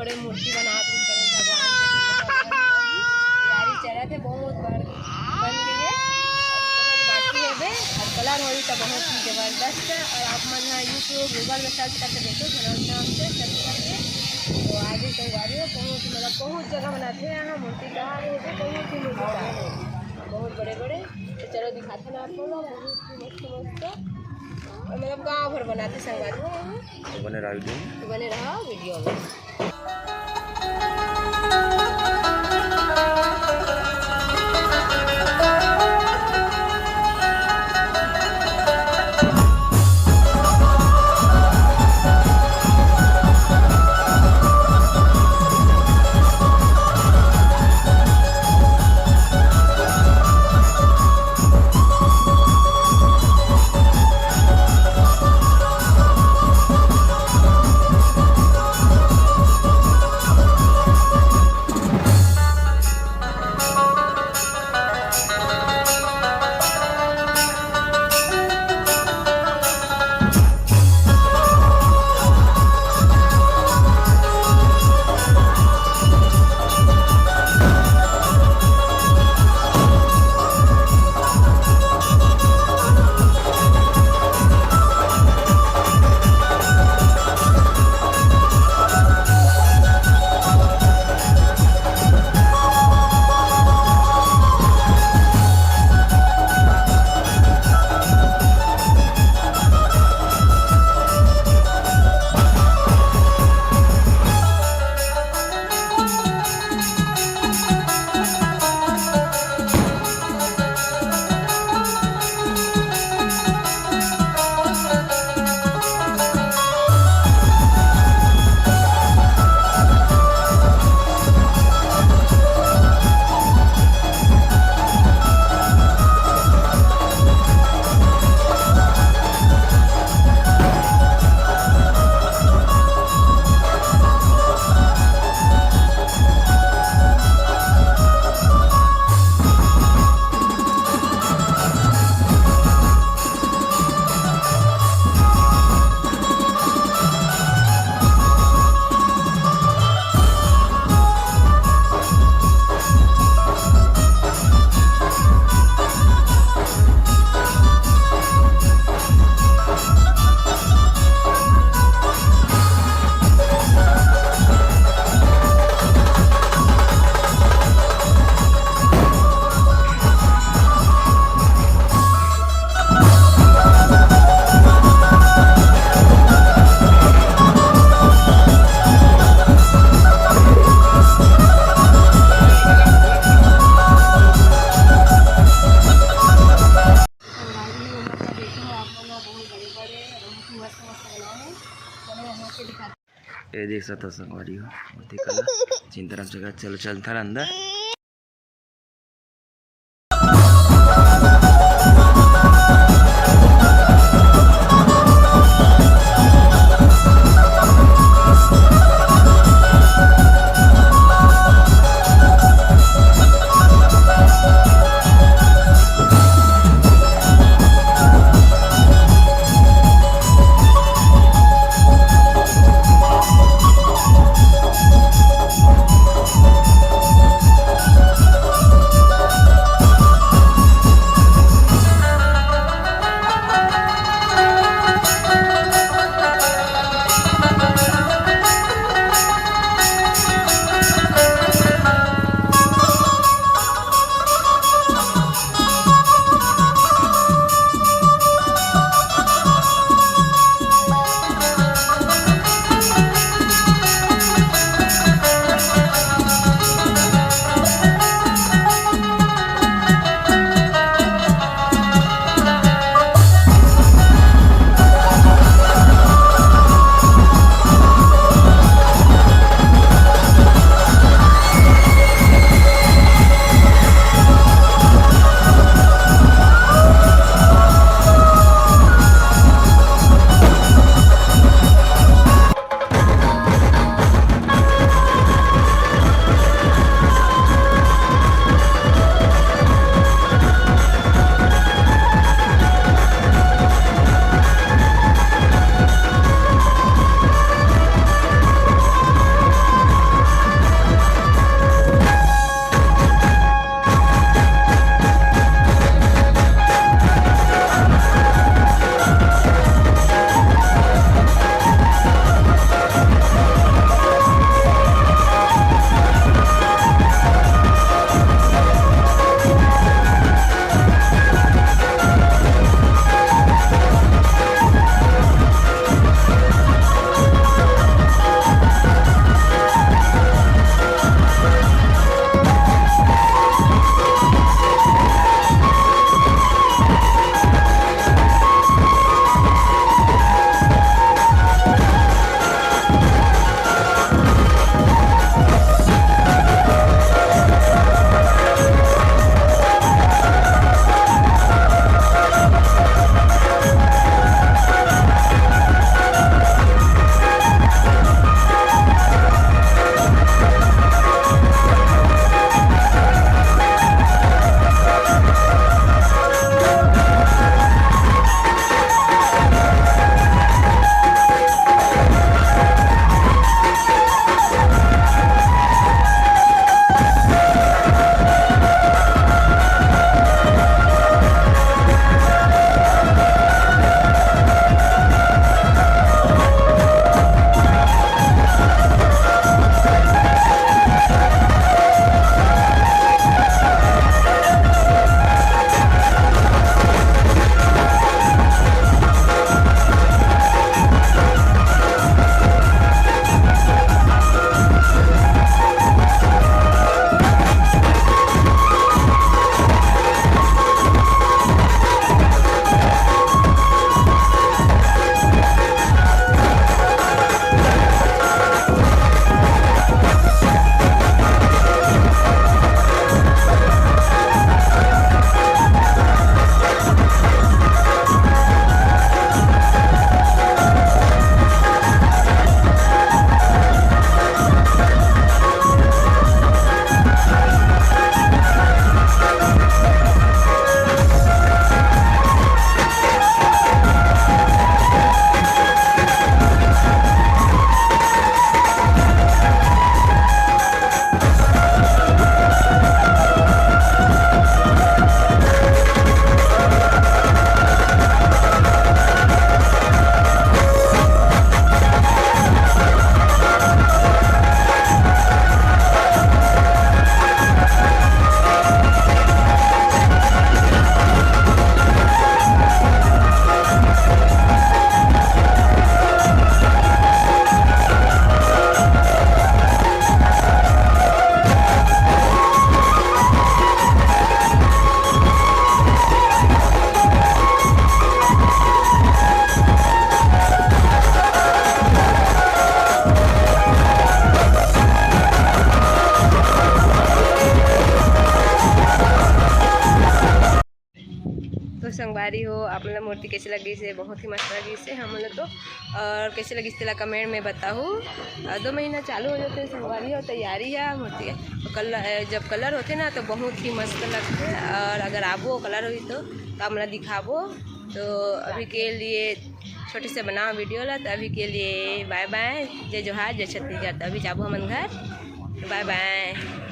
बड़े मूर्ति बना भगवान के तैयारी चल रहे थे, बहुत बन गई है, बहुत बाकी है बे, और कलर हो तो बहुत ही ज़बरदस्त है। और आप मन यूट्यूब गूगल में सर्च करके देखो धनौर नाम से सर्च करके, तो आगे तैयारी है। बहुत जगह बनाते हैं यहाँ मूर्ति कहाँ है, बहुत ही मूर्ति का है, बहुत बड़े बड़े। तो चलो दिखाते हैं आपको लोग, बहुत ही मस्त मस्त और मतलब गाँव भर बनाते संगवारी में। बने रहा वीडियो में। ये देख सकते हो संगवारी हो मूर्ति कला जिन तरफ जगह चल था अंदर। संगवारी हो आप मतलब मूर्ति कैसी लगी से बहुत ही मस्त लगी से हम लोग तो। और कैसी लगी तेला कमेंट में बताओ। 2 महीना चालू हो जाते संगवारी हो तैयारी है मूर्ति तो कलर जब कलर होते ना तो बहुत ही मस्त लगते। और अगर आबो कलर हुई तो हमरा दिखाबो। तो अभी के लिए छोटे से बनाओ वीडियो ला। तो अभी के लिए बाय बाय, जय जोहार, जय छत्तीसगढ़। तो अभी जाबो हमन घर, बाय बाय।